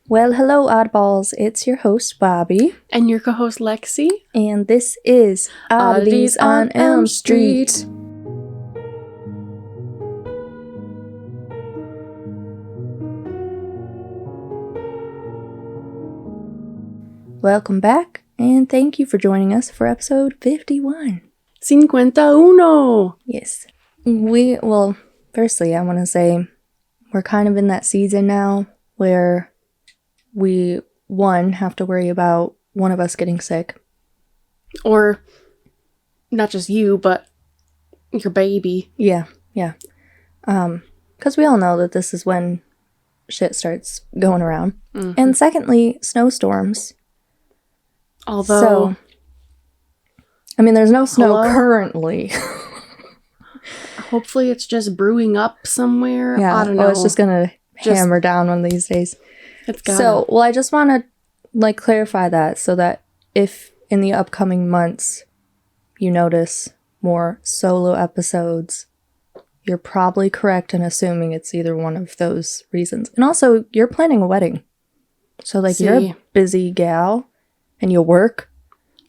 Well, hello, oddballs. It's your host, Bobby. And your co-host, Lexi. And this is Oddities on Elm Street. Welcome back, and thank you for joining us for episode 51. 51. Yes. Firstly, I want to say we're kind of in that season now where we, have to worry about one of us getting sick. Or not just you, but your baby. Yeah. Because we all know that this is when shit starts going around. Mm-hmm. And secondly, snowstorms. Although... there's no snow currently. Hopefully it's just brewing up somewhere. Yeah, I don't know. It's just going to hammer down one of these days. It's gotta. I just want to clarify that so that if in the upcoming months you notice more solo episodes, you're probably correct in assuming it's either one of those reasons. And also, you're planning a wedding. So, you're a busy gal and you work.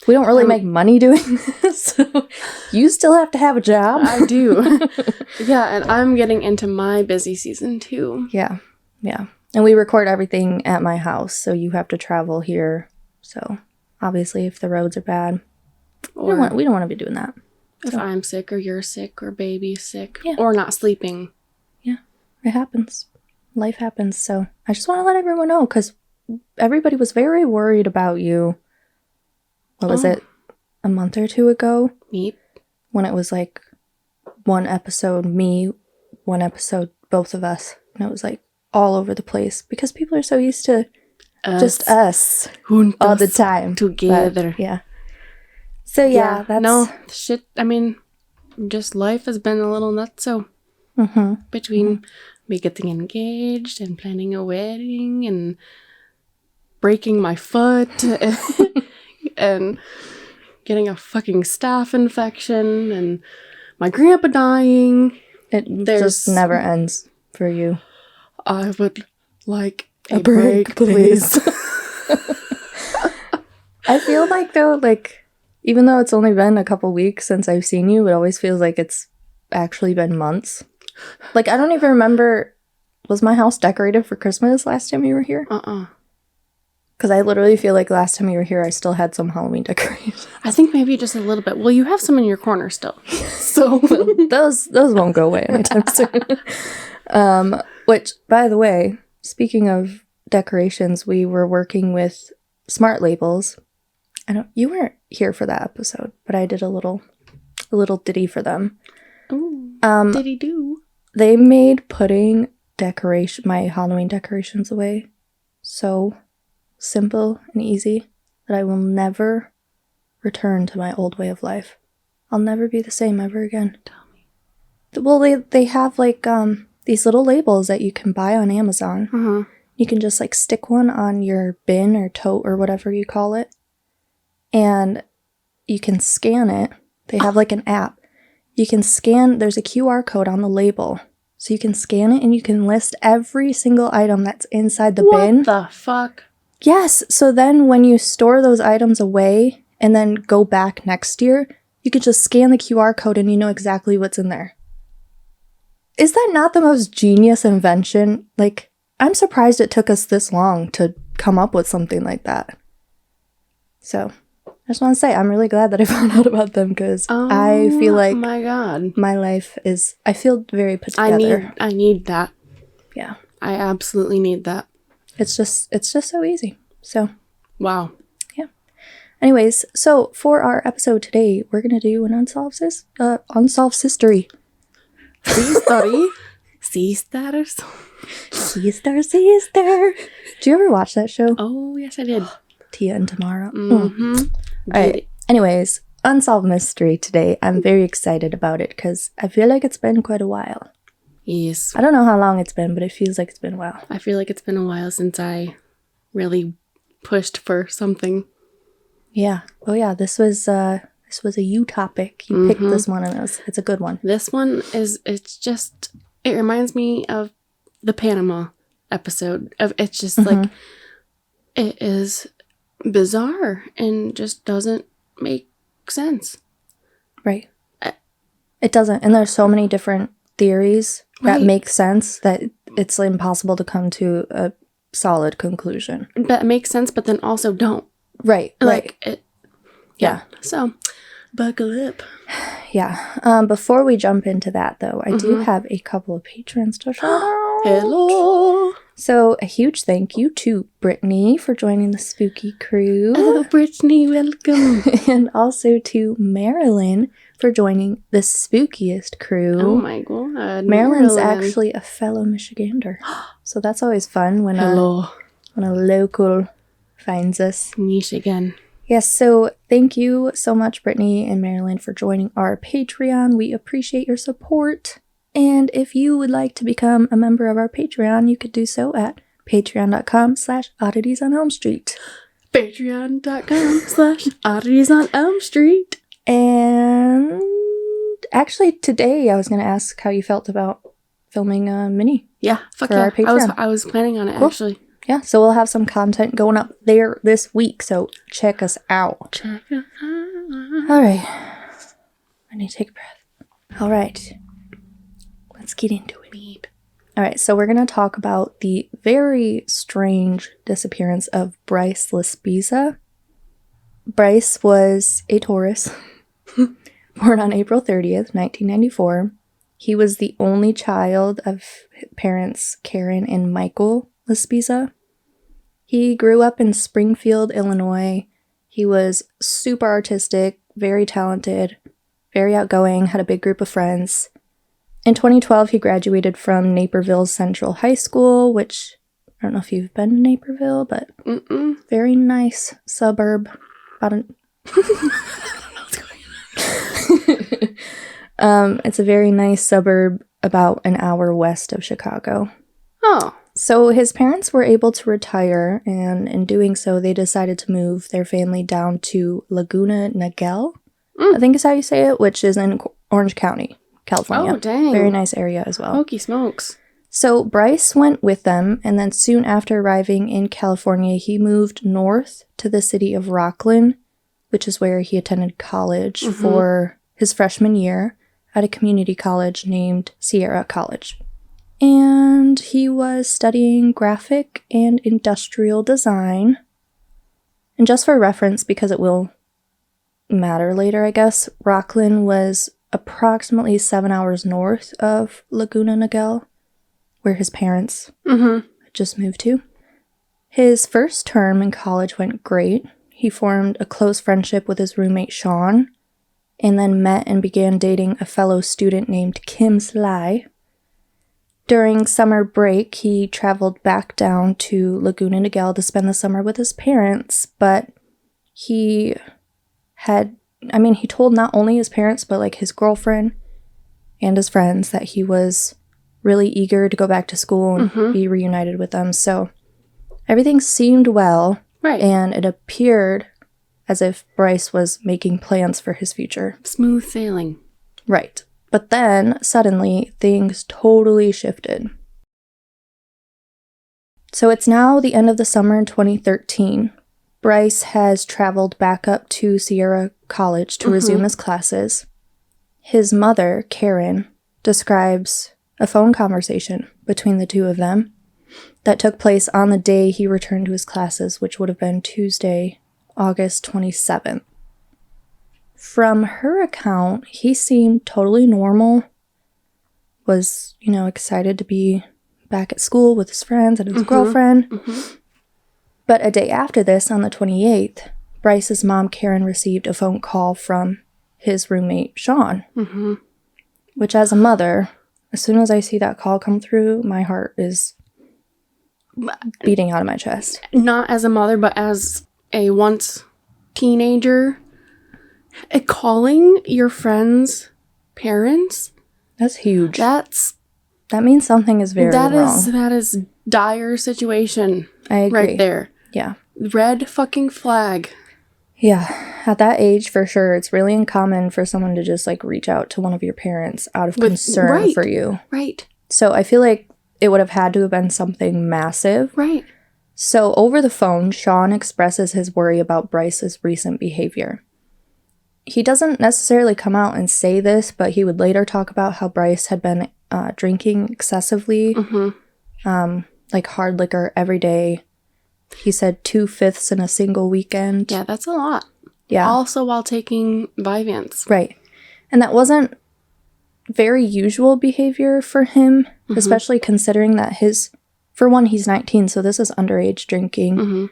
We don't really make money doing this, so you still have to have a job. I do. Yeah, and I'm getting into my busy season, too. Yeah. And we record everything at my house, so you have to travel here. So, obviously, if the roads are bad, we don't want to be doing that. If I'm sick, or you're sick, or baby's sick, yeah. Or not sleeping. Yeah, it happens. Life happens, so I just want to let everyone know, because everybody was very worried about you. What was it? A month or two ago? Meep. When it was one episode me, one episode both of us. And it was all over the place because people are so used to just us all the time. Together. But, yeah. So yeah, that's... No, shit, just life has been a little nutso. Mm-hmm. Between me getting engaged and planning a wedding and breaking my foot and getting a fucking staph infection and my grandpa dying. It just never ends for you. I would like a break, please. I feel though, even though it's only been a couple weeks since I've seen you, it always feels like it's actually been months. I don't even remember, was my house decorated for Christmas last time you were here? Because I literally feel like last time you were here, I still had some Halloween decorations. I think maybe just a little bit. Well, you have some in your corner still. So those won't go away anytime soon. Which, by the way, speaking of decorations, we were working with Smart Labels. You weren't here for that episode, but I did a little ditty for them. Ooh, ditty do. They made putting my Halloween decorations away so simple and easy that I will never return to my old way of life. I'll never be the same ever again. Tell me. Well, they have these little labels that you can buy on Amazon. Uh-huh. You can just stick one on your bin or tote or whatever you call it, and you can scan it. They have an app. You can scan. There's a QR code on the label, so you can scan it and you can list every single item that's inside the bin. What the fuck? Yes, so then when you store those items away and then go back next year, you can just scan the QR code and you know exactly what's in there. Is that not the most genius invention? I'm surprised it took us this long to come up with something like that. So, I just want to say, I'm really glad that I found out about them because I feel like... Oh my god. My life is... I feel very put together. I need that. Yeah. I absolutely need that. It's just so easy. So. Wow. Yeah. Anyways, so for our episode today, we're going to do an Unsolved History. Sister. Sisters. Sister. Do you ever watch that show? Oh, yes, I did. Tia and Tamara. Mm-hmm. All right. Anyways, Unsolved Mystery today. I'm very excited about it because I feel like it's been quite a while. Yes. I don't know how long it's been, but it feels like it's been a while. I feel like it's been a while since I really pushed for something. Yeah. Oh, yeah. This was a you topic. You picked this one, and it's a good one. This one it reminds me of the Panama episode. It's just It is bizarre and just doesn't make sense. Right. It doesn't. And there's so many different theories that make sense that it's impossible to come to a solid conclusion. That makes sense, but then also don't. Right. Like, right. Yeah. So, buckle up. Yeah. Before we jump into that, though, I do have a couple of patrons to shout out. Hello. So, a huge thank you to Brittany for joining the spooky crew. Oh, Brittany, welcome. And also to Marilyn for joining the spookiest crew. Oh my god. Marilyn's actually a fellow Michigander. So that's always fun when a local finds us. Michigan. Yes, so thank you so much, Brittany and Marilyn, for joining our Patreon. We appreciate your support. And if you would like to become a member of our Patreon, you could do so at patreon.com/oddities on Elm Street. Patreon.com/oddities on Elm Street. And actually, today I was going to ask how you felt about filming a mini. Yeah, fuck for yeah. our Patreon. I was planning on it, Cool. actually. Yeah, so we'll have some content going up there this week, so check us out. Check it out. All right. I need to take a breath. All right. Let's get into it. Beep. All right, so we're going to talk about the very strange disappearance of Bryce Laspisa. Bryce was a Taurus, born on April 30th, 1994. He was the only child of parents Karen and Michael Laspisa. He grew up in Springfield, Illinois. He was super artistic, very talented, very outgoing, had a big group of friends. In 2012, he graduated from Naperville Central High School, which, I don't know if you've been to Naperville, but very nice suburb. It's a very nice suburb about an hour west of Chicago. Oh. So his parents were able to retire, and in doing so, they decided to move their family down to Laguna Niguel, I think is how you say it, which is in Orange County, California. Oh, dang. Very nice area as well. Hokey smokes. So Bryce went with them, and then soon after arriving in California, he moved north to the city of Rockland, which is where he attended college for his freshman year at a community college named Sierra College. And he was studying graphic and industrial design. And just for reference, because it will matter later, I guess, Rockland was approximately 7 hours north of Laguna Niguel, where his parents had just moved to. His first term in college went great. He formed a close friendship with his roommate Sean, and then met and began dating a fellow student named Kim Sly. During summer break, he traveled back down to Laguna Niguel to spend the summer with his parents, but he told not only his parents, but like his girlfriend and his friends that he was really eager to go back to school and be reunited with them. So everything seemed well, Right. and it appeared as if Bryce was making plans for his future. Smooth sailing. Right. But then, suddenly, things totally shifted. So it's now the end of the summer in 2013. Bryce has traveled back up to Sierra College to resume his classes. His mother, Karen, describes a phone conversation between the two of them that took place on the day he returned to his classes, which would have been Tuesday, August 27th. From her account, he seemed totally normal, was, excited to be back at school with his friends and his girlfriend. But a day after this, on the 28th, Bryce's mom, Karen, received a phone call from his roommate, Sean. Which, as a mother, as soon as I see that call come through, my heart is beating out of my chest. Not as a mother, but as a once teenager. Calling your friend's parents? That's huge. That means something is very wrong. That is dire situation. I agree. Right there. Yeah. Red fucking flag. Yeah. At that age, for sure, it's really uncommon for someone to just, reach out to one of your parents out of concern for you. Right. So I feel like it would have had to have been something massive. Right. So over the phone, Sean expresses his worry about Bryce's recent behavior. He doesn't necessarily come out and say this, but he would later talk about how Bryce had been drinking excessively, like hard liquor every day. He said 2/5 in a single weekend. Yeah, that's a lot. Yeah. Also while taking Vyvanse. Right. And that wasn't very usual behavior for him, especially considering that for one, he's 19, so this is underage drinking.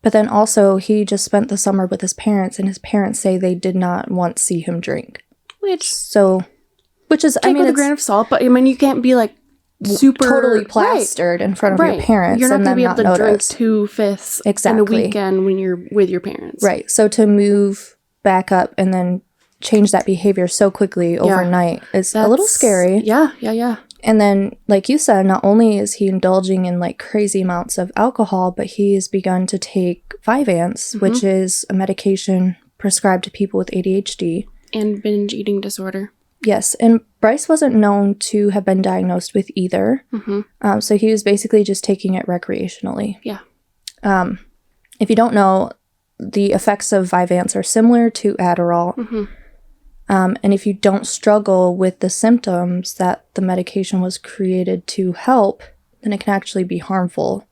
But then also, he just spent the summer with his parents, and his parents say they did not want to see him drink. Which is, I mean, with a grain of salt, but I mean, you can't be like super totally plastered in front of your parents. You're not going to be able to notice. drink 2/5 in a weekend when you're with your parents. Right. So to move back up and then change that behavior so quickly overnight is a little scary. Yeah. And then, like you said, not only is he indulging in like crazy amounts of alcohol, but he has begun to take Vyvanse, which is a medication prescribed to people with ADHD. And binge eating disorder. Yes, and Bryce wasn't known to have been diagnosed with either. So he was basically just taking it recreationally. Yeah. If you don't know, the effects of Vyvanse are similar to Adderall. And if you don't struggle with the symptoms that the medication was created to help, then it can actually be harmful.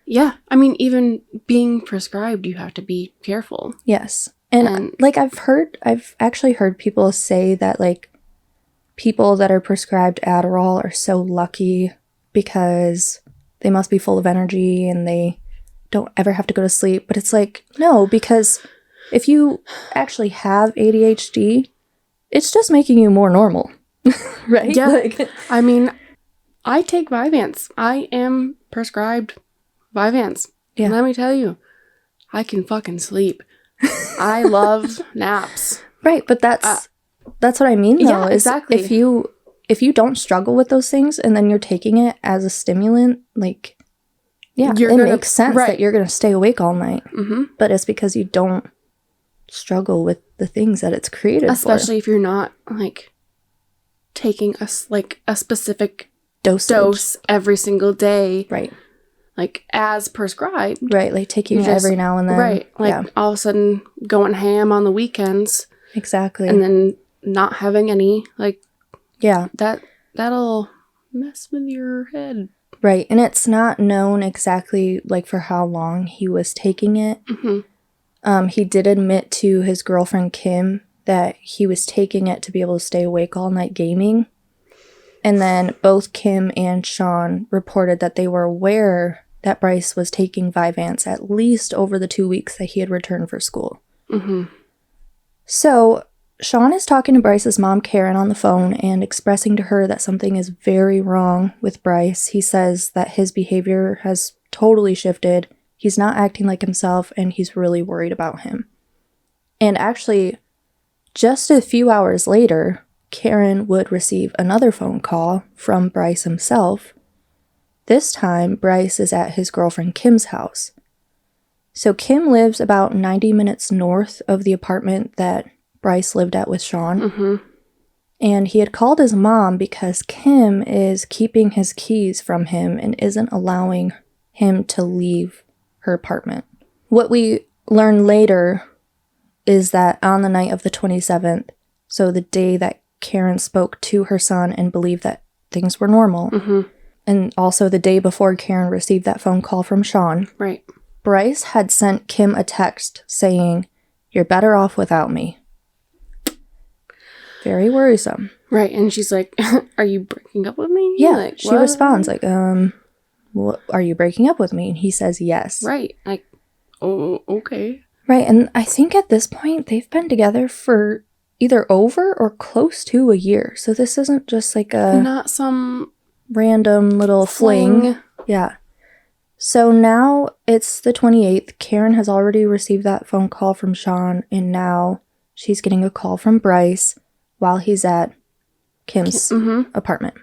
Yeah. I mean, even being prescribed, you have to be careful. Yes. And like I've actually heard people say that like people that are prescribed Adderall are so lucky because they must be full of energy and they don't ever have to go to sleep. But it's like, no, because if you actually have ADHD, it's just making you more normal, right? Yeah. Like, I mean, I take Vyvanse. I am prescribed Vyvanse. Yeah. Let me tell you, I can fucking sleep. I love naps. Right, but that's what I mean, though. Yeah, exactly. If you don't struggle with those things and then you're taking it as a stimulant, like, yeah, it makes sense that you're going to stay awake all night. But it's because you don't struggle with the things that it's created Especially if you're not, like, taking a specific dose every single day. Right. Like, as prescribed. Right, like taking it every now and then. Right. Like, all of a sudden going ham on the weekends. Exactly. And then not having any, like... Yeah. That'll mess with your head. Right, and it's not known exactly, like, for how long he was taking it. He did admit to his girlfriend, Kim, that he was taking it to be able to stay awake all night gaming. And then both Kim and Sean reported that they were aware that Bryce was taking Vyvanse at least over the 2 weeks that he had returned for school. So, Sean is talking to Bryce's mom, Karen, on the phone and expressing to her that something is very wrong with Bryce. He says that his behavior has totally shifted. He's not acting like himself, and he's really worried about him. And actually, just a few hours later, Karen would receive another phone call from Bryce himself. This time, Bryce is at his girlfriend Kim's house. So Kim lives about 90 minutes north of the apartment that Bryce lived at with Sean. And he had called his mom because Kim is keeping his keys from him and isn't allowing him to leave her apartment. What we learn later is that on the night of the 27th, so the day that Karen spoke to her son and believed that things were normal, and also the day before Karen received that phone call from Sean, Right. Bryce had sent Kim a text saying, "You're better off without me." Very worrisome. Right, and she's like, "Are you breaking up with me?" Yeah, like, she responds like, "What, are you breaking up with me?" And he says yes. Right, like, oh, okay. Right, and I think at this point, they've been together for either over or close to a year. So this isn't just like not some random little fling. Yeah. So now it's the 28th. Karen has already received that phone call from Sean, and now she's getting a call from Bryce while he's at Kim's apartment.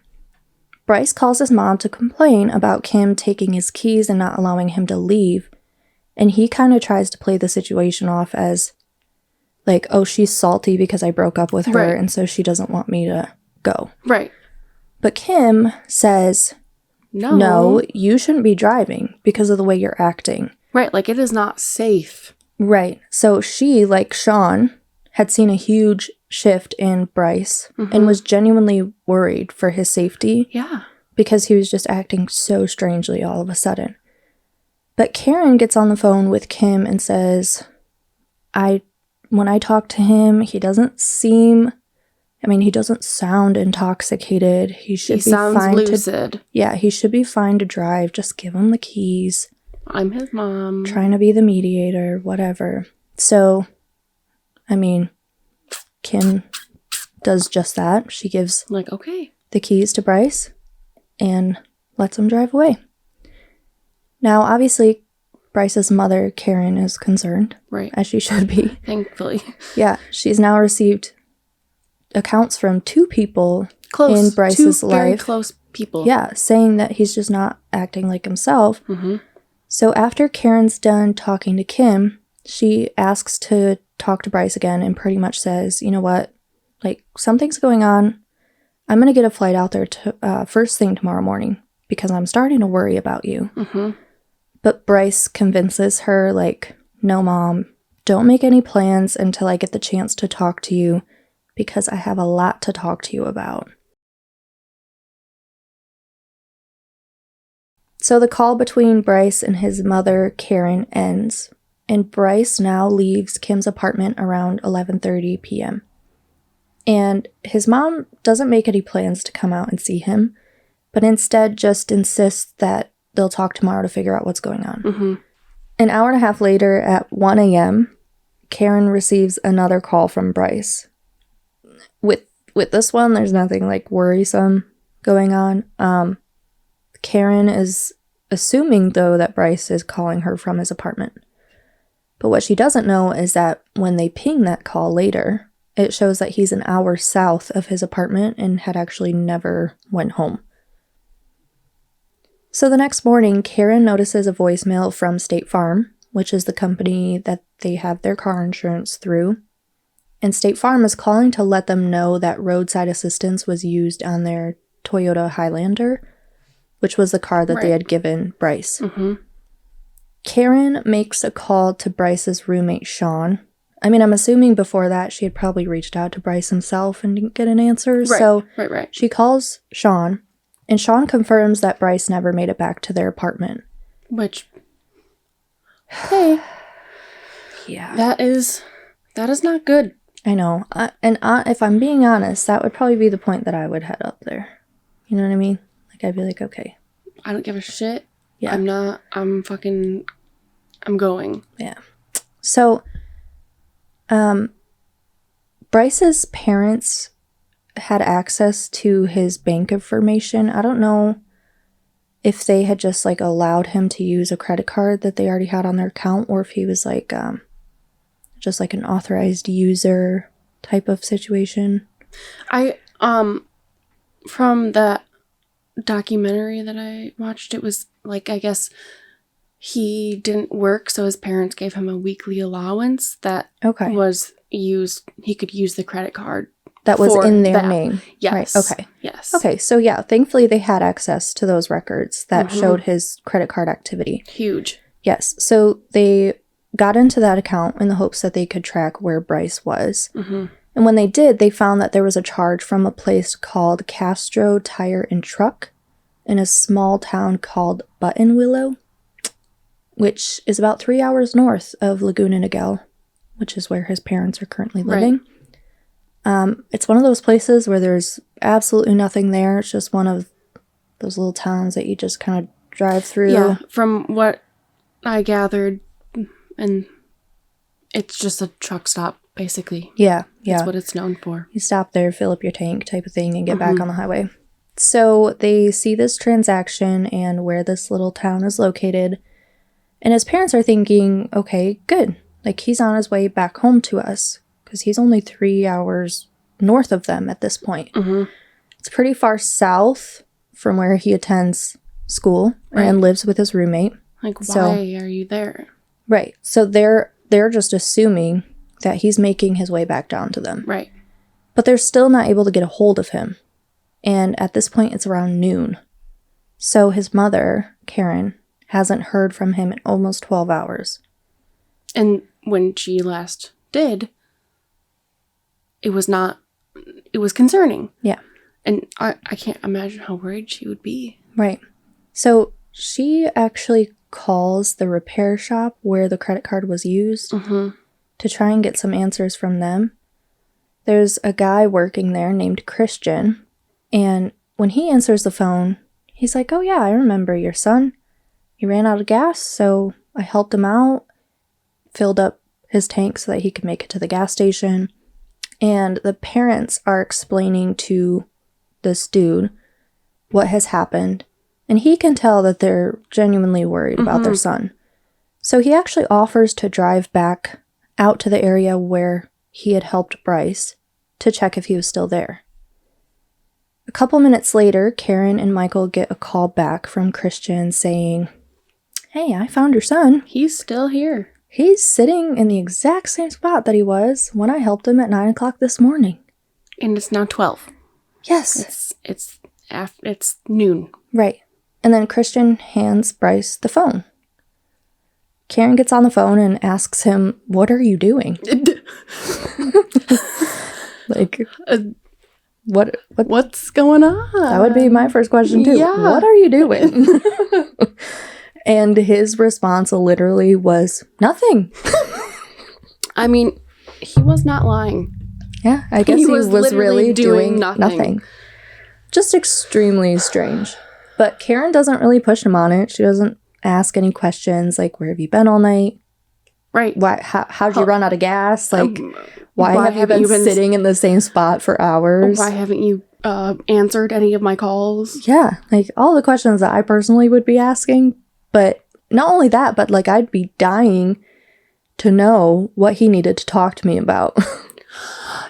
Bryce calls his mom to complain about Kim taking his keys and not allowing him to leave, and he kind of tries to play the situation off as like, oh, she's salty because I broke up with her, and so she doesn't want me to go. Right. But Kim says, no, you shouldn't be driving because of the way you're acting. Right, like it is not safe. Right. So she, like Sean, had seen a huge shift in Bryce and was genuinely worried for his safety. Yeah. Because he was just acting so strangely all of a sudden. But Karen gets on the phone with Kim and says, when I talk to him, he doesn't sound intoxicated. He sounds fine lucid. He should be fine to drive. Just give him the keys. I'm his mom. Trying to be the mediator, whatever. So, Kim does just that. She gives okay, the keys to Bryce and lets him drive away. Now, obviously, Bryce's mother, Karen, is concerned. Right. As she should be. Thankfully. Yeah, she's now received accounts from two people in Bryce's life. Very close people. Yeah, saying that he's just not acting like himself. So after Karen's done talking to Kim, she asks to talk to Bryce again and pretty much says, you know what, something's going on. I'm going to get a flight out there first thing tomorrow morning because I'm starting to worry about you. But Bryce convinces her, no, Mom, don't make any plans until I get the chance to talk to you because I have a lot to talk to you about. So the call between Bryce and his mother, Karen, ends, and Bryce now leaves Kim's apartment around 11:30 p.m. And his mom doesn't make any plans to come out and see him, but instead just insists that they'll talk tomorrow to figure out what's going on. An hour and a half later at 1 a.m., Karen receives another call from Bryce. With this one, there's nothing worrisome going on. Karen is assuming, though, that Bryce is calling her from his apartment. But what she doesn't know is that when they ping that call later, it shows that he's an hour south of his apartment and had actually never went home. So the next morning, Karen notices a voicemail from State Farm, which is the company that they have their car insurance through. And State Farm is calling to let them know that roadside assistance was used on their Toyota Highlander, which was the car that they had given Bryce. Karen makes a call to Bryce's roommate, Sean. I'm assuming before that she had probably reached out to Bryce himself and didn't get an answer. Right. She calls Sean, and Sean confirms that Bryce never made it back to their apartment. Which, hey, yeah, that is not good. I know. If I'm being honest, that would probably be the point that I would head up there. You know what I mean? I'd be like, okay. I don't give a shit. Yeah. I'm going. Yeah. So, Bryce's parents had access to his bank information. I don't know if they had just allowed him to use a credit card that they already had on their account, or if he was just an authorized user type of situation. From that documentary that I watched, it was I guess he didn't work, so his parents gave him a weekly allowance that was used. He could use the credit card that was in their name. Yes. Right. Okay. Yes. Okay. So yeah, thankfully they had access to those records that showed his credit card activity. Huge. Yes. So they got into that account in the hopes that they could track where Bryce was. And when they did, they found that there was a charge from a place called Castro Tire and Truck in a small town called Buttonwillow, which is about 3 hours north of Laguna Niguel, which is where his parents are currently living. Right. It's one of those places where there's absolutely nothing there. It's just one of those little towns that you just kind of drive through. Yeah, from what I gathered, and it's just a truck stop, basically. Yeah. That's what it's known for. You stop there, fill up your tank type of thing, and get back on the highway. So they see this transaction and where this little town is located. And his parents are thinking, okay, good. He's on his way back home to us. Because he's only 3 hours north of them at this point. It's pretty far south from where he attends school and lives with his roommate. Why are you there? Right. So they're just assuming that he's making his way back down to them. Right. But they're still not able to get a hold of him. And at this point, it's around noon. So his mother, Karen, hasn't heard from him in almost 12 hours. And when she last did, it was concerning. Yeah. And I can't imagine how worried she would be. Right. So she actually calls the repair shop where the credit card was used to try and get some answers from them. There's a guy working there named Christian, and when he answers the phone, he's like, "Oh yeah, I remember your son. He ran out of gas, so I helped him out, filled up his tank so that he could make it to the gas station." And the parents are explaining to this dude what has happened, and he can tell that they're genuinely worried about their son. So he actually offers to drive back out to the area where he had helped Bryce to check if he was still there. A couple minutes later, Karen and Michael get a call back from Christian saying, "Hey, I found your son. He's still here. He's sitting in the exact same spot that he was when I helped him at 9 o'clock this morning." And it's now 12. Yes. It's noon. Right. And then Christian hands Bryce the phone. Karen gets on the phone and asks him, "What are you doing?" Like, what's going on? That would be my first question too. Yeah. What are you doing? And his response literally was, "Nothing." I mean, he was not lying. Yeah, I guess he was really doing nothing. nothing. Just extremely strange. But Karen doesn't really push him on it. She doesn't ask any questions like, "Where have you been all night? Right. Why? How'd you run out of gas? Like, why have you been sitting in the same spot for hours? Why haven't you answered any of my calls?" Yeah, like all the questions that I personally would be asking. But not only that, but like I'd be dying to know what he needed to talk to me about.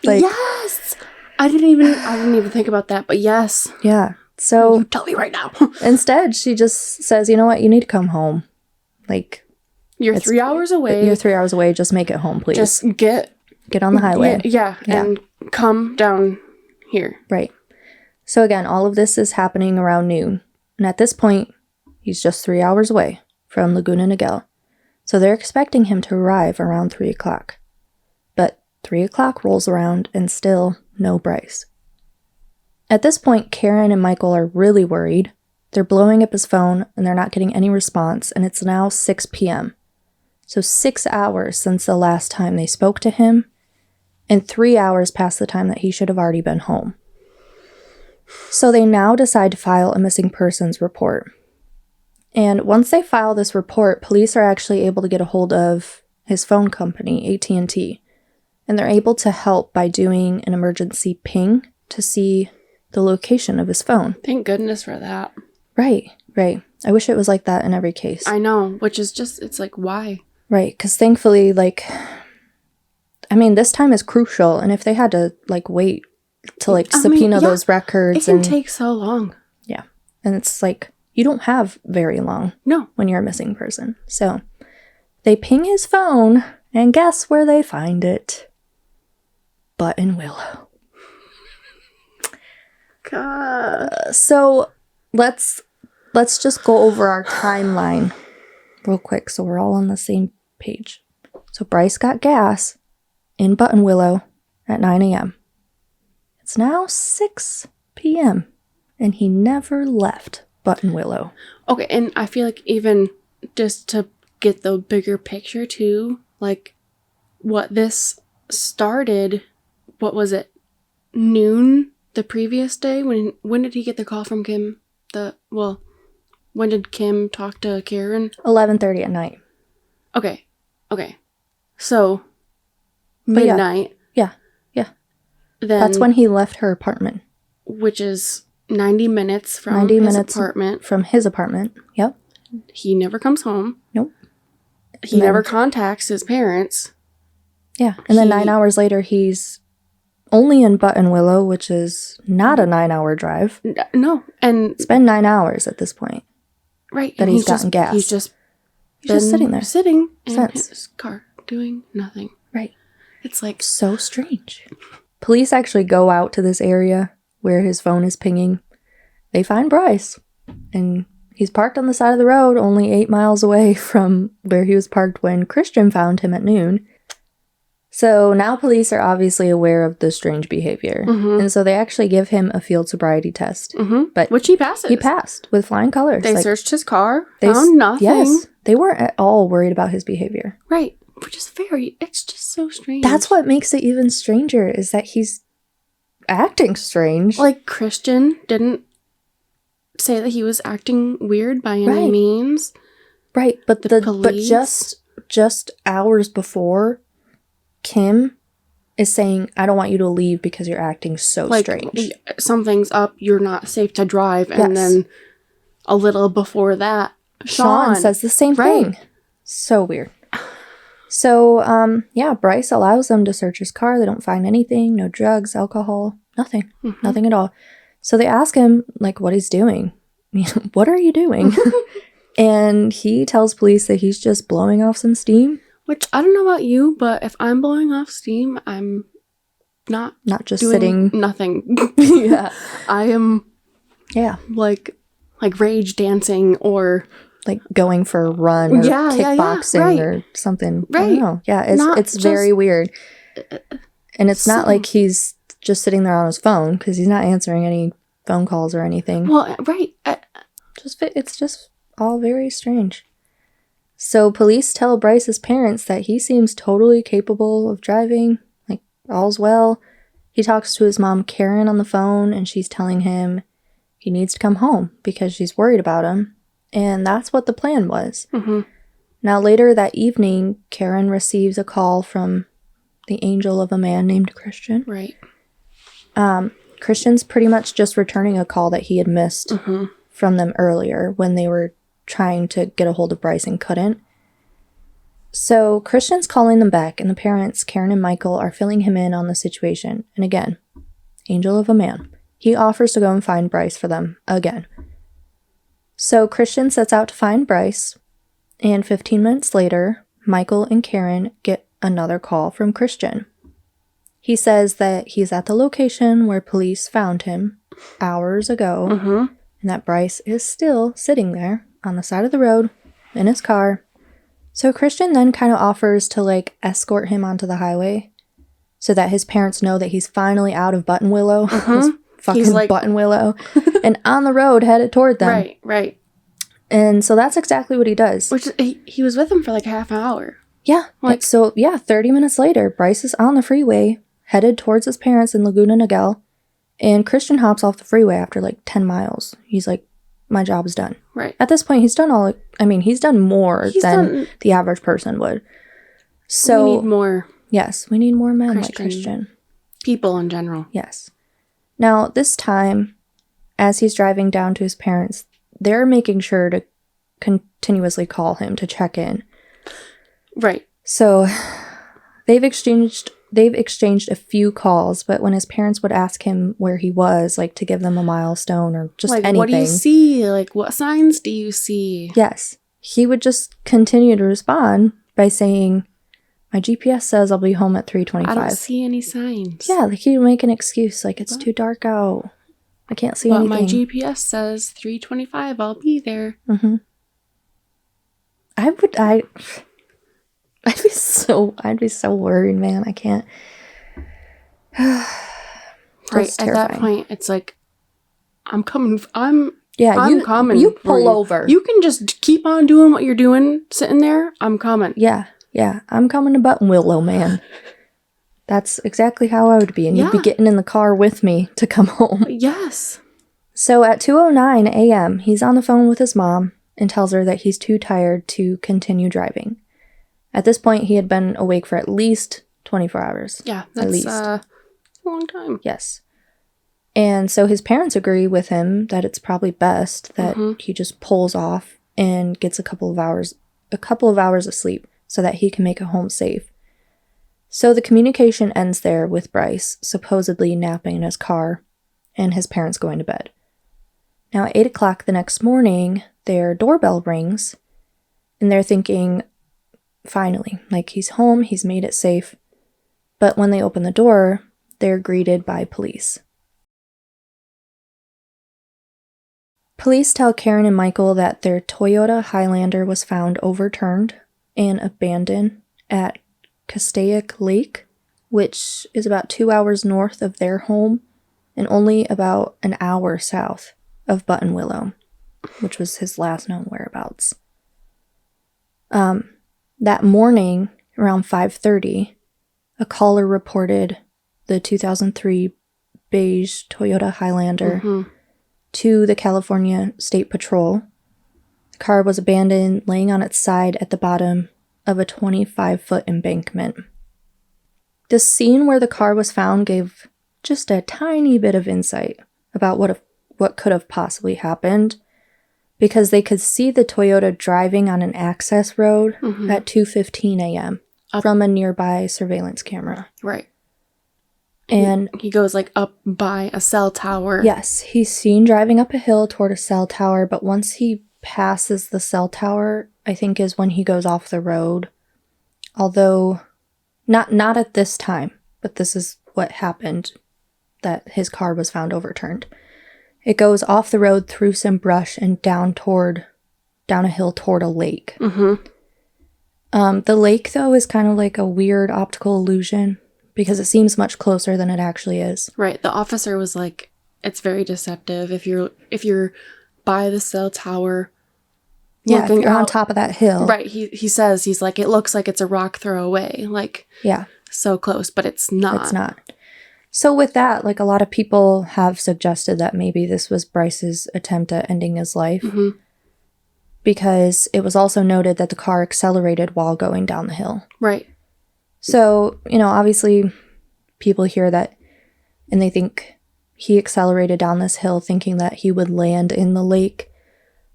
Like, yes, I didn't even think about that. But yes, yeah. So you tell me right now. instead, she just says, "You know what? You need to come home. Like, You're 3 hours away. You're 3 hours away. Just make it home, please. Just get on the highway." Yeah, and come down here. Right. So again, all of this is happening around noon. And at this point, he's just 3 hours away from Laguna Niguel. So they're expecting him to arrive around 3 o'clock. But 3 o'clock rolls around and still no Bryce. At this point, Karen and Michael are really worried. They're blowing up his phone and they're not getting any response, and it's now 6 p.m. So 6 hours since the last time they spoke to him, and 3 hours past the time that he should have already been home. So they now decide to file a missing persons report. And once they file this report, police are actually able to get a hold of his phone company, AT&T, and they're able to help by doing an emergency ping to see the location of his phone. Thank goodness for that. Right. I wish it was like that in every case. I know, which is just, it's like, why? Right, because thankfully, like, I mean, this time is crucial, and if they had to, like, wait to, like, subpoena those records. It can take so long. Yeah, and it's like, you don't have very long. No. When you're a missing person. So, they ping his phone, and guess where they find it? Buttonwillow. God. So, let's just go over our timeline real quick so we're all on the same page. So Bryce got gas in Buttonwillow at 9 a.m. It's now 6 p.m. and he never left Buttonwillow. Okay, and I feel like even just to get the bigger picture too, like what this started, what was it, noon the previous day? When did he get the call from Kim? When did Kim talk to Karen? 11:30 at night. Okay. So, midnight. Yeah. Then, that's when he left her apartment. Which is 90 minutes from 90 his minutes apartment. From his apartment. Yep. He never comes home. Nope. He never contacts his parents. Yeah. And then 9 hours later, he's only in Buttonwillow, which is not a 9-hour drive. No. And it's been 9 hours at this point. Right. That he's gotten gas. He's just sitting there. Sitting in his car doing nothing. Right. It's like so strange. Police actually go out to this area where his phone is pinging. They find Bryce And he's parked on the side of the road, only 8 miles away from where he was parked when Christian found him at noon. So now police are obviously aware of the strange behavior. And so they actually give him a field sobriety test. But which he passes. He passed with flying colors. They searched his car, found nothing. Yes, they weren't at all worried about his behavior. Right. Which is it's just so strange. That's what makes it even stranger, is that he's acting strange. Like, Christian didn't say that he was acting weird by any means. Right, but police. But just hours before, Kim is saying, I don't want you to leave because you're acting so strange. Something's up, you're not safe to drive. And then a little before that, Sean says the same thing. So weird. So, Bryce allows them to search his car. They don't find anything, no drugs, alcohol, nothing. Nothing at all. So they ask him, like, what he's doing. What are you doing? And he tells police that he's just blowing off some steam. Which, I don't know about you, but if I'm blowing off steam, I'm not just doing sitting. Nothing. Yeah. I am, like rage dancing or... like going for a run or kickboxing or something. Right. I don't know. Yeah, it's very weird. And it's not like he's just sitting there on his phone, because he's not answering any phone calls or anything. Well, right. It's just all very strange. So police tell Bryce's parents that he seems totally capable of driving, like all's well. He talks to his mom, Karen, on the phone, and she's telling him he needs to come home because she's worried about him. And that's what the plan was. Now, later that evening, Karen receives a call from the angel of a man named Christian. Right. Christian's pretty much just returning a call that he had missed from them earlier when they were trying to get a hold of Bryce and couldn't. So Christian's calling them back, and the parents, Karen and Michael, are filling him in on the situation. And again, angel of a man. He offers to go and find Bryce for them again. So Christian sets out to find Bryce, and 15 minutes later, Michael and Karen get another call from Christian. He says that he's at the location where police found him hours ago, and that Bryce is still sitting there on the side of the road in his car. So Christian then kind of offers to, like, escort him onto the highway so that his parents know that he's finally out of Button Willow. Fucking Button Willow, and on the road headed toward them. Right. And so that's exactly what he does. Which he was with them for like a half hour. Yeah. 30 minutes later, Bryce is on the freeway headed towards his parents in Laguna Niguel, and Christian hops off the freeway after like 10 miles. He's like, my job is done. Right. At this point, he's done he's done more than the average person would. So we need more. Yes, we need more men like Christian. People in general. Yes. Now, this time, as he's driving down to his parents, they're making sure to continuously call him to check in. Right. So they've exchanged a few calls, but when his parents would ask him where he was, like to give them a milestone or just like, anything. What do you see? Like, what signs do you see? Yes. He would just continue to respond by saying, my GPS says I'll be home at 3:25. I don't see any signs. Yeah, like he would make an excuse, like it's too dark out. I can't see anything. My GPS says 3:25. I'll be there. I'd be so worried, man. I can't. Right at that point, it's like, I'm coming. I'm coming. You pull over. You can just keep on doing what you're doing, sitting there. I'm coming. Yeah, I'm coming to Button Willow, man. That's exactly how I would be, and you'd be getting in the car with me to come home. Yes. So at 2:09 a.m., he's on the phone with his mom and tells her that he's too tired to continue driving. At this point, he had been awake for at least 24 hours. Yeah, that's a long time. Yes. And so his parents agree with him that it's probably best that he just pulls off and gets a couple of hours of sleep so that he can make it home safe. So the communication ends there with Bryce supposedly napping in his car and his parents going to bed. Now at 8 o'clock the next morning, their doorbell rings and they're thinking, finally, like he's home, he's made it safe. But when they open the door, they're greeted by police. Police tell Karen and Michael that their Toyota Highlander was found overturned and abandoned at Castaic Lake, which is about 2 hours north of their home and only about an hour south of Buttonwillow, which was his last known whereabouts. That morning, around 5:30, a caller reported the 2003 beige Toyota Highlander to the California State Patrol. The car was abandoned, laying on its side at the bottom of a 25-foot embankment. The scene where the car was found gave just a tiny bit of insight about what could have possibly happened, because they could see the Toyota driving on an access road at 2:15 a.m. from a nearby surveillance camera. Right. And he goes like up by a cell tower. Yes, he's seen driving up a hill toward a cell tower, but once he passes the cell tower, I think is when he goes off the road. Although, not at this time, but this is what happened, that his car was found overturned. It goes off the road through some brush and down a hill toward a lake. The lake, though, is kind of like a weird optical illusion, because it seems much closer than it actually is. Right. The officer was like, it's very deceptive. If you're by the cell tower, if you're on top of that hill. Right. He says, he's like, it looks like it's a rock throw away. Like, yeah, so close, but it's not. It's not. So with that, like, a lot of people have suggested that maybe this was Bryce's attempt at ending his life. Because it was also noted that the car accelerated while going down the hill. Right. So, obviously people hear that and they think he accelerated down this hill thinking that he would land in the lake.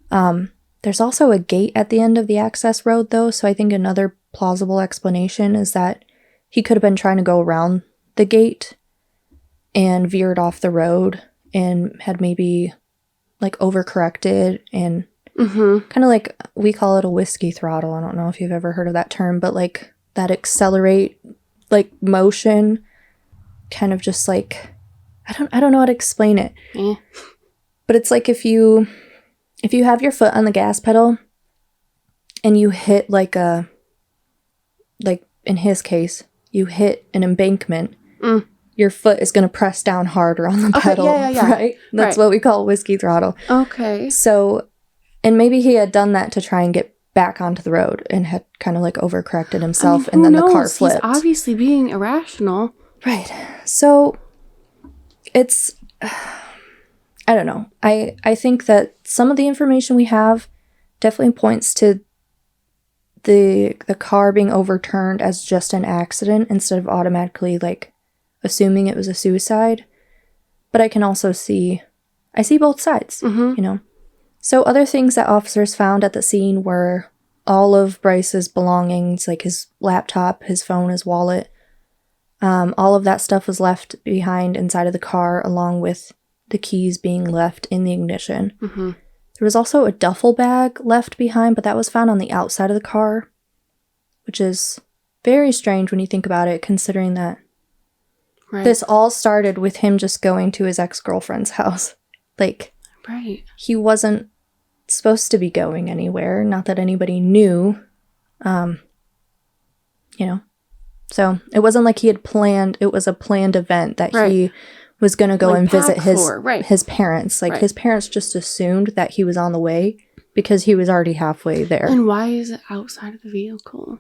There's also a gate at the end of the access road, though, so I think another plausible explanation is that he could have been trying to go around the gate and veered off the road and had maybe, like, overcorrected and kind of like, we call it a whiskey throttle. I don't know if you've ever heard of that term, but, like, that accelerate, like, motion, kind of just like, I don't know how to explain it. But it's like if you have your foot on the gas pedal and you hit like in his case, you hit an embankment, your foot is going to press down harder on the pedal, right? That's what we call whiskey throttle. Okay. So, and maybe he had done that to try and get back onto the road and had kind of like overcorrected himself, and then the car flipped. He's obviously being irrational. Right. So it's, I don't know. I think that some of the information we have definitely points to the car being overturned as just an accident instead of automatically, like, assuming it was a suicide. But I can also see both sides, So other things that officers found at the scene were all of Bryce's belongings, like his laptop, his phone, his wallet. All of that stuff was left behind inside of the car, along with the keys being left in the ignition. There was also a duffel bag left behind, but that was found on the outside of the car, which is very strange when you think about it, considering that this all started with him just going to his ex-girlfriend's house. Like, he wasn't supposed to be going anywhere. Not that anybody knew, So it wasn't like he had planned. It was a planned event that he was going to go and visit his parents. Like, his parents just assumed that he was on the way because he was already halfway there. And why is it outside of the vehicle?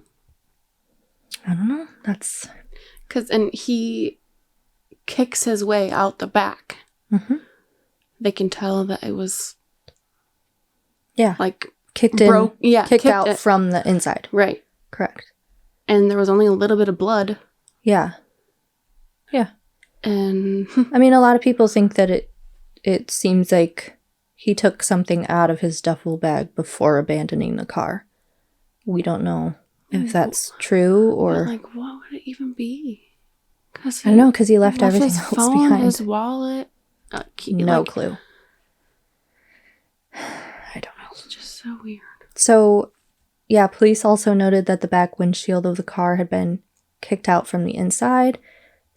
I don't know. That's... And he kicks his way out the back. They can tell that it was... like, kicked out from the inside. Right. Correct. And there was only a little bit of blood. Yeah. And I mean, a lot of people think that it seems like he took something out of his duffel bag before abandoning the car. We don't know if that's true or... But, like, what would it even be? I don't know, because he left everything his else phone, behind. His wallet. No clue. I don't know. It's just so weird. So, yeah, police also noted that the back windshield of the car had been kicked out from the inside.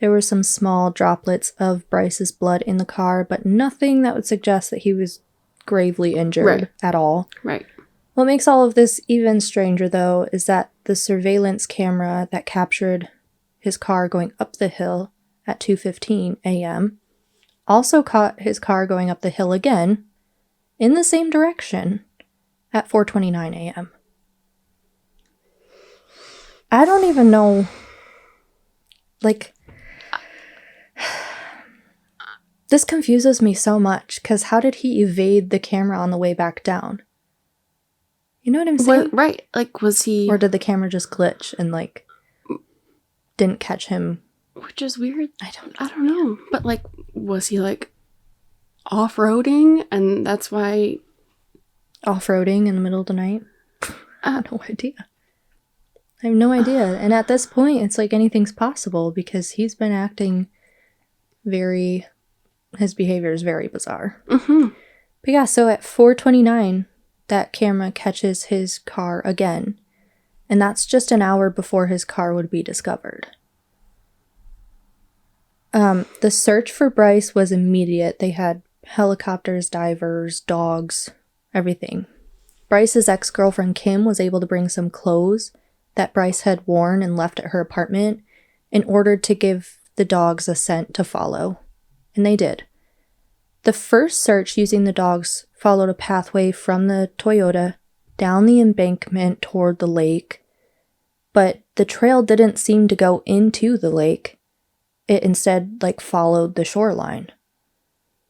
There were some small droplets of Bryce's blood in the car, but nothing that would suggest that he was gravely injured Right. at all. Right. What makes all of this even stranger, though, is that the surveillance camera that captured his car going up the hill at 2:15 a.m. also caught his car going up the hill again in the same direction at 4:29 a.m. I don't even know, like, this confuses me so much, because how did he evade the camera on the way back down? You know what I'm saying? Right. Like, was he... Or did the camera just glitch and, like, didn't catch him? Which is weird. I don't know. But, like, was he, like, off-roading, and that's why... Off-roading in the middle of the night? I have no idea. I have no idea. And at this point, it's like anything's possible, because he's been acting very... His behavior is very bizarre. Mm-hmm. But yeah, so at 4:29, that camera catches his car again. And that's just an hour before his car would be discovered. The search for Bryce was immediate. They had helicopters, divers, dogs, everything. Bryce's ex-girlfriend Kim was able to bring some clothes that Bryce had worn and left at her apartment in order to give the dogs a scent to follow. And they did. The first search using the dogs followed a pathway from the Toyota down the embankment toward the lake, but the trail didn't seem to go into the lake. It instead, like, followed the shoreline,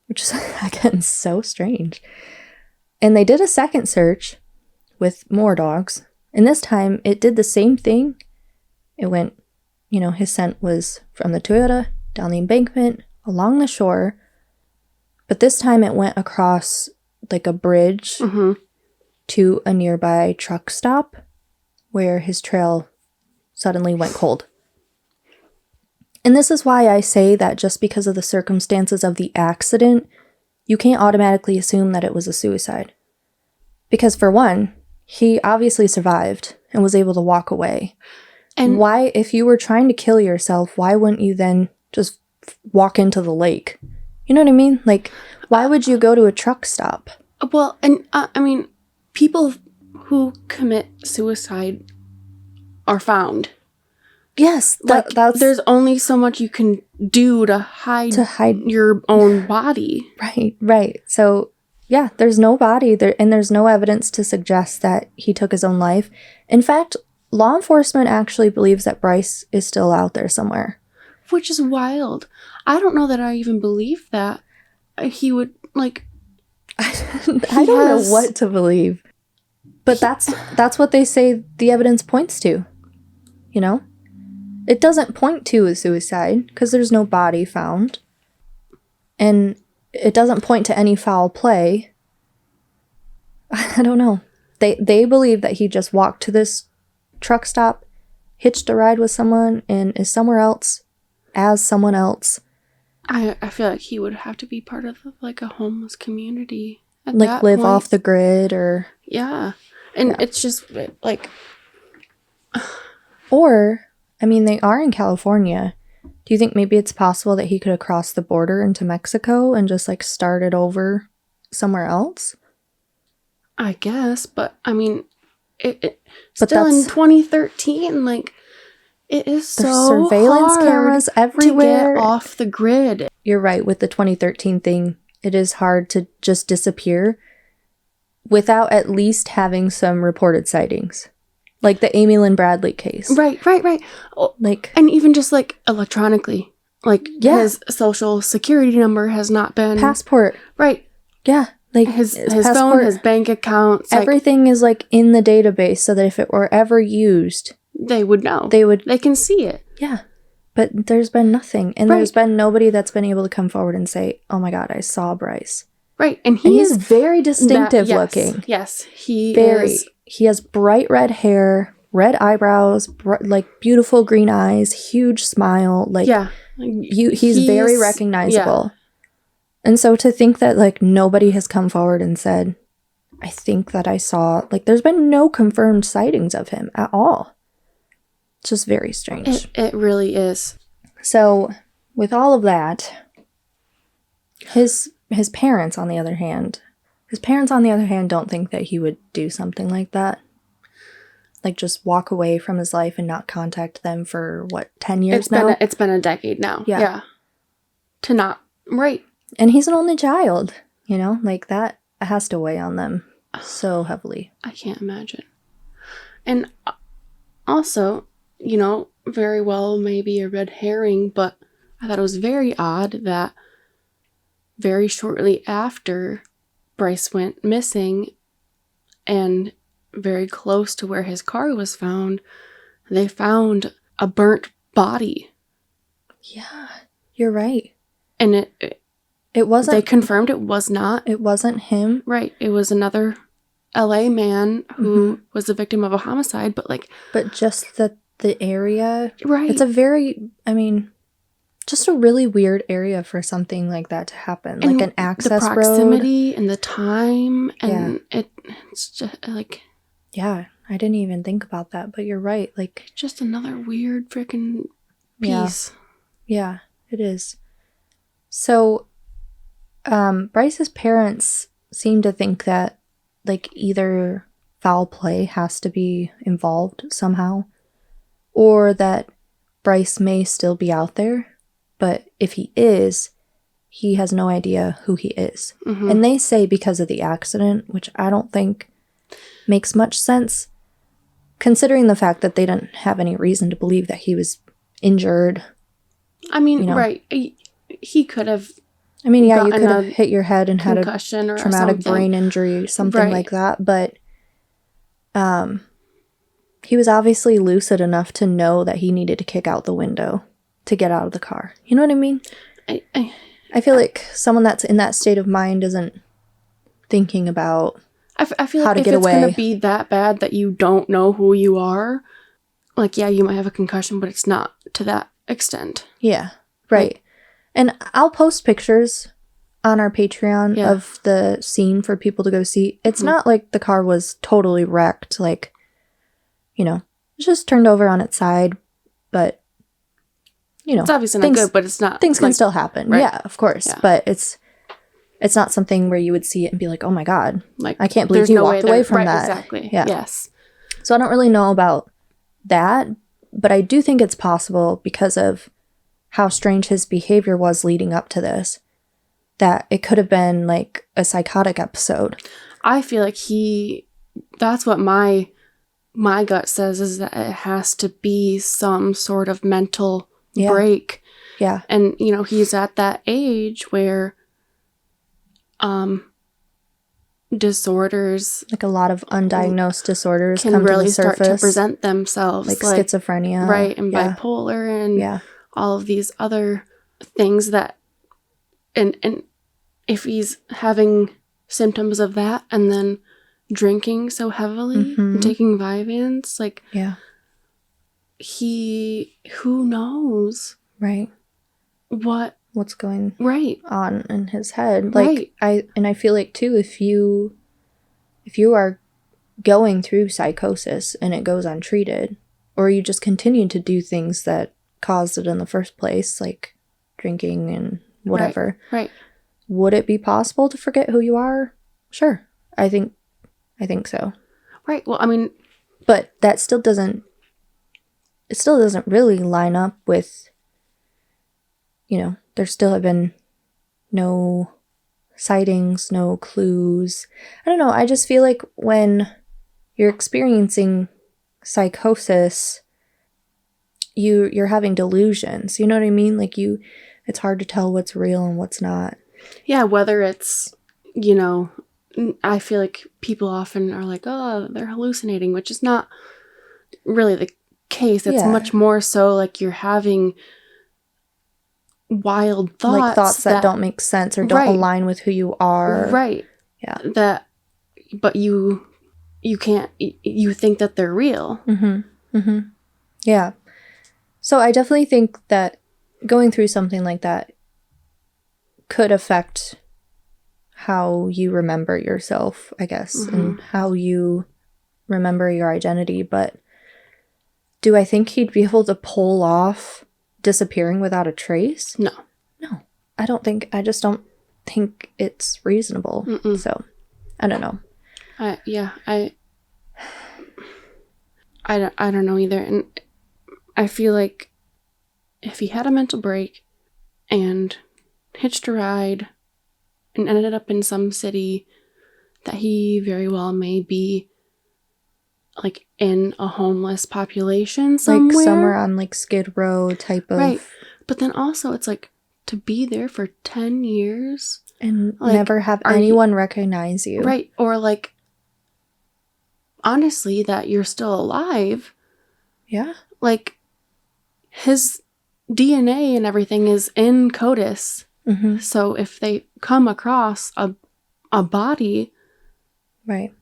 which is, again, so strange. And they did a second search with more dogs, and this time it did the same thing. It went, his scent was from the Toyota down the embankment, along the shore, but this time it went across, like, a bridge to a nearby truck stop where his trail suddenly went cold. And this is why I say that just because of the circumstances of the accident, you can't automatically assume that it was a suicide. Because for one, he obviously survived and was able to walk away. And why, if you were trying to kill yourself, why wouldn't you then just walk into the lake? You know what I mean? Like, why would you go to a truck stop? Well, and I mean, people who commit suicide are found. Yes, that's... There's only so much you can do to hide your own body. Right. So, yeah, there's no body there, and there's no evidence to suggest that he took his own life. In fact, law enforcement actually believes that Bryce is still out there somewhere. Which is wild. I don't know that I even believe that he would, like... I don't know what to believe. But that's what they say the evidence points to. It doesn't point to a suicide, because there's no body found. And it doesn't point to any foul play. I don't know. They believe that he just walked to this truck stop, hitched a ride with someone, and is somewhere else as someone else. I feel like he would have to be part of, like, a homeless community at like, that live point. off the grid, or... Yeah. And it's just, like... Or, I mean, they are in California. Do you think maybe it's possible that he could have crossed the border into Mexico and just, like, started over somewhere else? I guess, but, I mean, it still in 2013, like... It is so surveillance hard cameras everywhere to get off the grid. You're right, with the 2013 thing, it is hard to just disappear without at least having some reported sightings. Like the Amy Lynn Bradley case. Right. Like, and even just, like, electronically. Like, his social security number has not been... Passport. Right. Yeah. Like, his phone, his bank accounts. Everything is, like, in the database, so that if it were ever used... They would know. They can see it. Yeah. But there's been nothing. And there's been nobody that's been able to come forward and say, oh my God, I saw Bryce. Right. And he's very distinctive looking. Yes. He is. He has bright red hair, red eyebrows, like beautiful green eyes, huge smile. Like, he's very recognizable. Yeah. And so to think that, like, nobody has come forward and said, I think that I saw, like, there's been no confirmed sightings of him at all. It's just very strange. It really is. So, with all of that, his parents, on the other hand, His parents, on the other hand, don't think that he would do something like that. Like, just walk away from his life and not contact them for, 10 years now? It's been a decade now. Yeah. To not... Right. And he's an only child, Like, that has to weigh on them so heavily. I can't imagine. And also, very well maybe a red herring, but I thought it was very odd that very shortly after Bryce went missing and very close to where his car was found, they found a burnt body. Yeah, you're right. And it wasn't... They confirmed it was not. It wasn't him. Right. It was another LA man who was the victim of a homicide, but But just the area... Right. It's a very... just a really weird area for something like that to happen. And like an access road. The proximity and the time, and it's just Yeah, I didn't even think about that, but you're right. Like, just another weird freaking piece. Yeah, it is. So, Bryce's parents seem to think that, either foul play has to be involved somehow, or that Bryce may still be out there, but if he is, he has no idea who he is. Mm-hmm. And they say because of the accident, which I don't think makes much sense, considering the fact that they didn't have any reason to believe that he was injured. Right. He could have... you could have hit your head and had a concussion or traumatic something. brain injury, something like that. But he was obviously lucid enough to know that he needed to kick out the window to get out of the car. You know what I mean? I feel like someone that's in that state of mind isn't thinking about I feel how like to if get it's away. going to be that bad that you don't know who you are, you might have a concussion, but it's not to that extent. Yeah, right. And I'll post pictures on our Patreon of the scene for people to go see. It's not like the car was totally wrecked. It's just turned over on its side. But, it's obviously not good, but it's not... Things can still happen. Right. Yeah, of course. Yeah. But it's not something where you would see it and be like, oh my God, I can't believe you walked away from that. Exactly. Yeah. Yes. So I don't really know about that, but I do think it's possible because of how strange his behavior was leading up to this, that it could have been like a psychotic episode. I feel like that's what my gut says, is that it has to be some sort of mental break. Yeah. And, he's at that age where disorders, like a lot of undiagnosed disorders, can come really to the surface, start to present themselves, like schizophrenia, right, and bipolar, and all of these other things that, and if he's having symptoms of that and then drinking so heavily and taking Vyvanse, who knows, right, what's going on in his head. I feel like too, if you are going through psychosis and it goes untreated, or you just continue to do things that caused it in the first place, like drinking and whatever, right. Would it be possible to forget who you are? Sure. I think so. Right. Well, but that still doesn't really line up with, there still have been no sightings, no clues. I don't know. I just feel like when you're experiencing psychosis, you're having delusions. You know what I mean? It's hard to tell what's real and what's not. Yeah, whether it's, I feel like people often are like, oh, they're hallucinating, which is not really the case. It's much more so like you're having wild thoughts. Like thoughts that don't make sense or don't align with who you are. Right. Yeah. But you can't, you think that they're real. Mm-hmm. Mm-hmm. Yeah. So I definitely think that going through something like that could affect how you remember yourself, I guess, and how you remember your identity. But do I think he'd be able to pull off disappearing without a trace? No. I just don't think it's reasonable. Mm-mm. So I don't know. I don't know either. And I feel like if he had a mental break and hitched a ride and ended up in some city, that he very well may be like in a homeless population somewhere. Like somewhere on like Skid Row type of... Right. But then also it's like to be there for 10 years. And like, never have anyone recognize you. Right. Or like, honestly, that you're still alive. Yeah. Like, his DNA and everything is in CODIS. Mm-hmm. So if they come across a body... Right.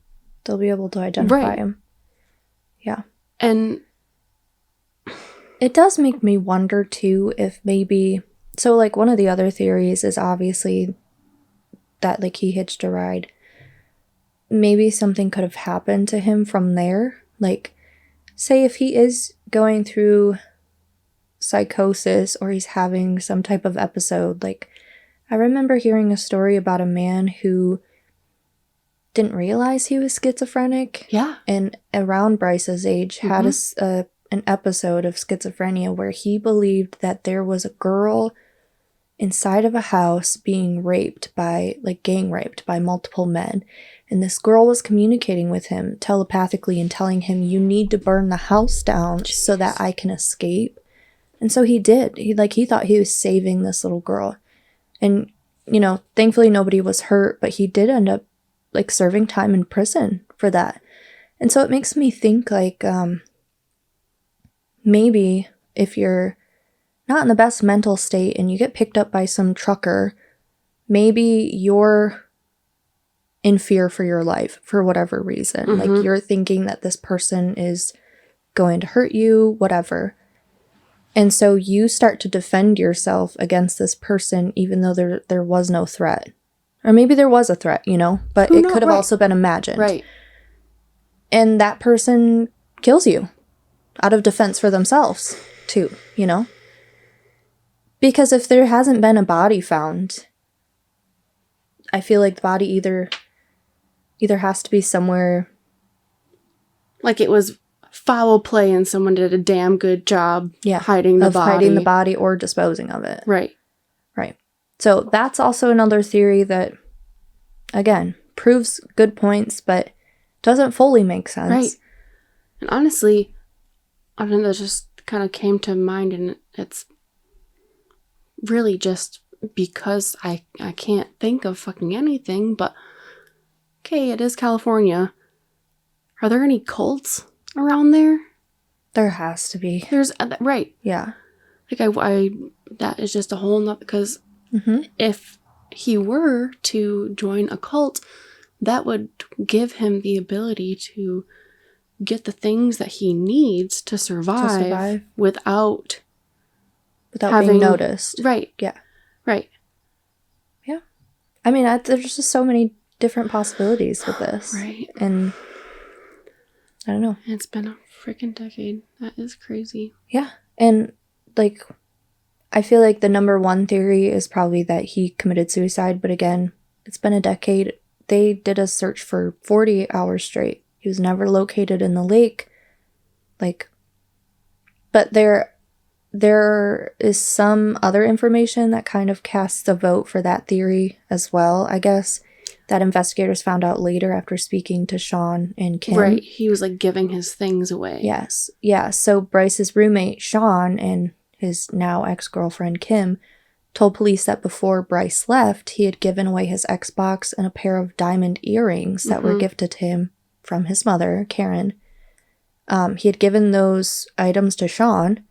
They'll be able to identify him. Yeah. And it does make me wonder, too, if maybe... So, like, one of the other theories is obviously that, like, he hitched a ride. Maybe something could have happened to him from there. Like, say if he is going through psychosis or he's having some type of episode. Like, I remember hearing a story about a man who didn't realize he was schizophrenic. Yeah. And around Bryce's age had an episode of schizophrenia where he believed that there was a girl inside of a house being raped by, like, gang raped by multiple men. And this girl was communicating with him telepathically and telling him, you need to burn the house down so that I can escape. And so he did. He thought he was saving this little girl. And, you know, thankfully nobody was hurt, but he did end up, like, serving time in prison for that. And so it makes me think, like, maybe if you're not in the best mental state and you get picked up by some trucker, maybe you're in fear for your life for whatever reason. Mm-hmm. Like, you're thinking that this person is going to hurt you, whatever. And so you start to defend yourself against this person even though there was no threat. Or maybe there was a threat, you know, but it could have also been imagined. Right. And that person kills you out of defense for themselves, too, you know? Because if there hasn't been a body found, I feel like the body either has to be somewhere... Like it was foul play and someone did a damn good job hiding the body. Hiding the body or disposing of it. Right. Right. So that's also another theory that, again, proves good points, but doesn't fully make sense. Right. And honestly, I don't know, that just kind of came to mind, and it's really just because I can't think of fucking anything, but okay, it is California. Are there any cults around there? There has to be. There's, right. Yeah. Like, I that is just a whole nother, because if he were to join a cult, that would give him the ability to get the things that he needs to survive. without being noticed. Right. Yeah. Right. Yeah. I mean, there's just so many different possibilities with this. Right. And I don't know. It's been a freaking decade. That is crazy. Yeah. And, like, I feel like the number one theory is probably that he committed suicide. But again, it's been a decade. They did a search for 48 hours straight. He was never located in the lake. Like, but there is some other information that kind of casts a vote for that theory as well, I guess, that investigators found out later after speaking to Sean and Kim. Right. He was, like, giving his things away. Yes. Yeah. So Bryce's roommate, Sean, and his now ex-girlfriend, Kim, told police that before Bryce left, he had given away his Xbox and a pair of diamond earrings that were gifted to him from his mother, Karen. He had given those items to Sean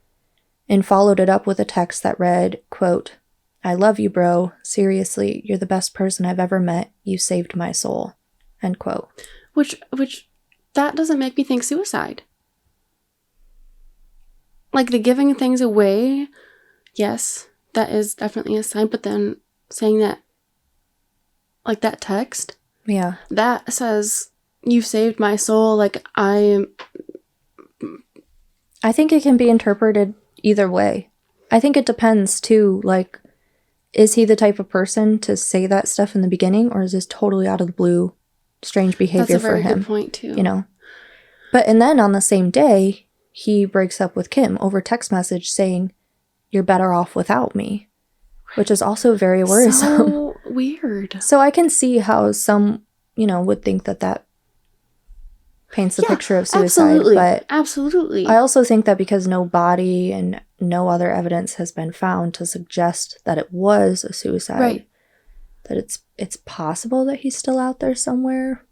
and followed it up with a text that read, quote, "I love you, bro. Seriously, you're the best person I've ever met. You saved my soul." End quote. Which that doesn't make me think suicide. Like, the giving things away, yes, that is definitely a sign. But then saying that, like, that text, yeah, that says, "You saved my soul." Like, I think it can be interpreted either way. I think it depends too. Like, is he the type of person to say that stuff in the beginning, or is this totally out of the blue strange behavior That's a very for him. good point, too. You know? But, and then on the same day, he breaks up with Kim over text message saying, "You're better off without me," which is also very worrisome. So weird. So I can see how some, would think that paints the picture of suicide. Absolutely. But absolutely. I also think that because no body and no other evidence has been found to suggest that it was a suicide, right. that it's possible that he's still out there somewhere.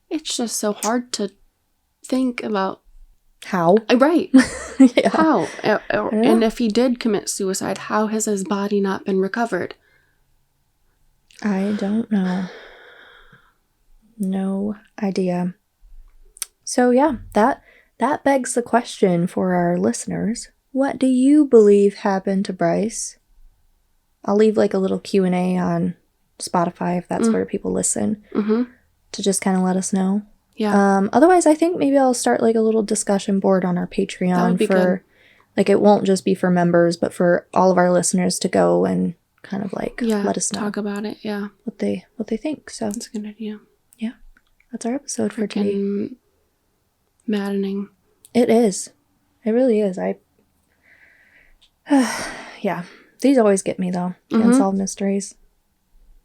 It's just so hard to think about How? right. Yeah. How? And if he did commit suicide, how has his body not been recovered? I don't know. No idea. So yeah, that begs the question for our listeners. What do you believe happened to Bryce? I'll leave like a little Q&A on Spotify if that's where people listen, to just kind of let us know. Yeah. Otherwise, I think maybe I'll start like a little discussion board on our Patreon That would be for, like, it won't just be for members, but for all of our listeners to go and kind of like let us know. Talk about it. Yeah. What they think. So That's a good idea. Yeah, that's our episode for today. Maddening. It is. It really is. Yeah. These always get me though. The unsolved mysteries.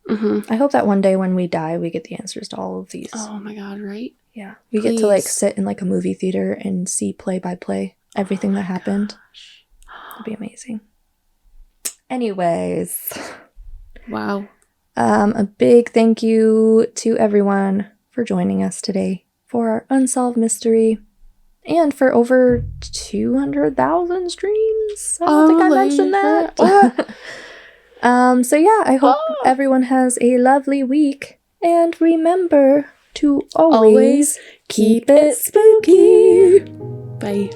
I hope that one day when we die, we get the answers to all of these. Oh my God, right? Yeah. We get to like sit in like a movie theater and see play by play everything that happened. It'd be amazing. Anyways. Wow. A big thank you to everyone for joining us today for our unsolved mystery and for over 200,000 streams. I don't think I mentioned that. So yeah, I hope everyone has a lovely week. And remember to always keep it spooky. Bye.